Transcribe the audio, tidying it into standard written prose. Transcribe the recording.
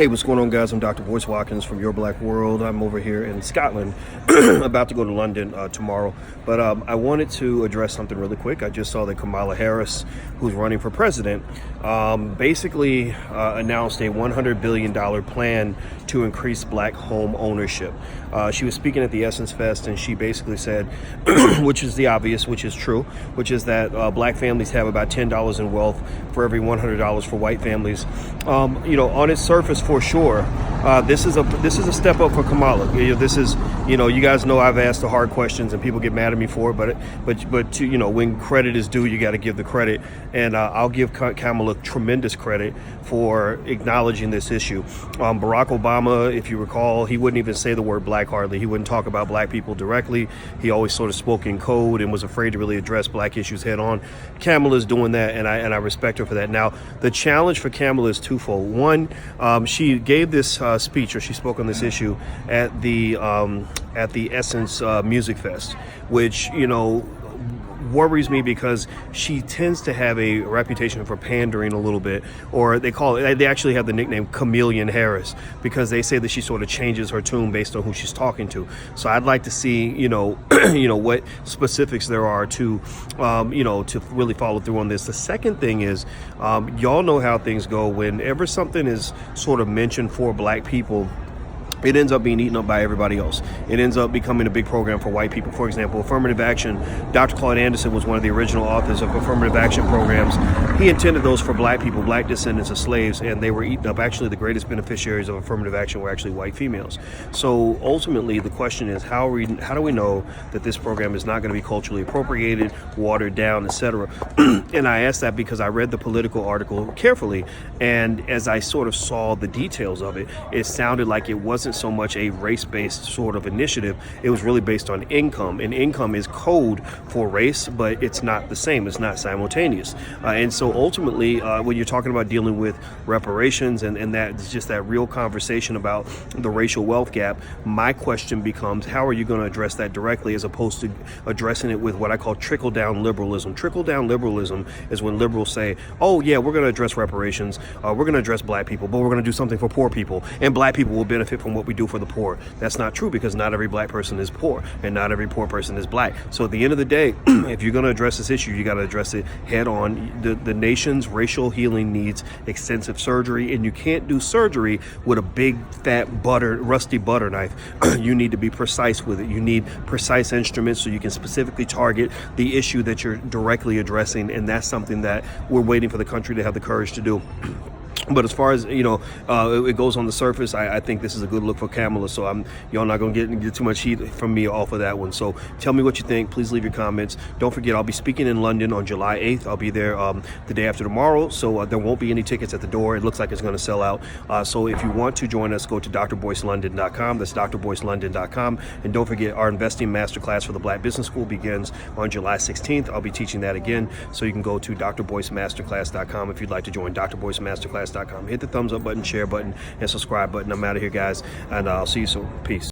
Hey, what's going on, guys? I'm Dr. Boyce Watkins from Your Black World. I'm over here in Scotland, about to go to London tomorrow. But I wanted to address something really quick. I just saw that Kamala Harris, who's running for president, basically announced a $100 billion plan to increase black home ownership. She was speaking at the Essence Fest, and she basically said, which is the obvious, which is true, which is that black families have about $10 in wealth for every $100 for white families. On its surface, for sure, this is a step up for Kamala. This is, you guys know I've asked the hard questions and people get mad at me for it, but when credit is due, you got to give the credit, and I'll give Kamala tremendous credit for acknowledging this issue. Barack Obama, if you recall, he wouldn't even say the word black hardly. He wouldn't talk about black people directly. He always sort of spoke in code and was afraid to really address black issues head on. Kamala's doing that, and I respect her for that. Now, the challenge for Kamala is twofold. One, she gave this speech, or she spoke on this issue at the Essence Music Fest, which worries me because she tends to have a reputation for pandering a little bit, or they actually have the nickname Chameleon Harris, because they say that she sort of changes her tune based on who she's talking to. So I'd like to see what specifics there are to to really follow through on this. The second thing is, y'all know how things go. Whenever something is sort of mentioned for black people, it ends up being eaten up by everybody else. It ends up becoming a big program for white people. For example, affirmative action. Dr. Claude Anderson was one of the original authors of affirmative action programs. He intended those for black people, black descendants of slaves, and they were eaten up. Actually, the greatest beneficiaries of affirmative action were actually white females. So ultimately, the question is, how do we know that this program is not going to be culturally appropriated, watered down, etc.? And I ask that because I read the Political article carefully, and as I sort of saw the details of it, it sounded like it wasn't so much a race-based sort of initiative. It was really based on income, and income is code for race, but it's not the same. It's not simultaneous. And so ultimately, when you're talking about dealing with reparations and that it's just that real conversation about the racial wealth gap, my question becomes, how are you going to address that directly as opposed to addressing it with what I call trickle-down liberalism? Trickle-down liberalism is when liberals say, oh yeah, we're going to address reparations, we're going to address black people, but we're going to do something for poor people, and black people will benefit from what we do for the poor. That's not true, because not every black person is poor, and not every poor person is black. So at the end of the day, if you're going to address this issue, you got to address it head on. The nation's racial healing needs extensive surgery, and you can't do surgery with a big fat rusty butter knife. You need to be precise with it. You need precise instruments so you can specifically target the issue that you're directly addressing, and that's something that we're waiting for the country to have the courage to do. But as far as it goes on the surface, I think this is a good look for Kamala. So y'all not gonna get too much heat from me off of that one. So tell me what you think. Please leave your comments. Don't forget, I'll be speaking in London on July 8th. I'll be there the day after tomorrow. So there won't be any tickets at the door. It looks like it's going to sell out. So if you want to join us, go to drboycelondon.com. That's drboycelondon.com. And don't forget, our investing masterclass for the Black Business School begins on July 16th. I'll be teaching that again. So you can go to drboycemasterclass.com if you'd like to join drboycemasterclass.com. Hit the thumbs up button, share button, and subscribe button. I'm out of here, guys, and I'll see you soon. Peace.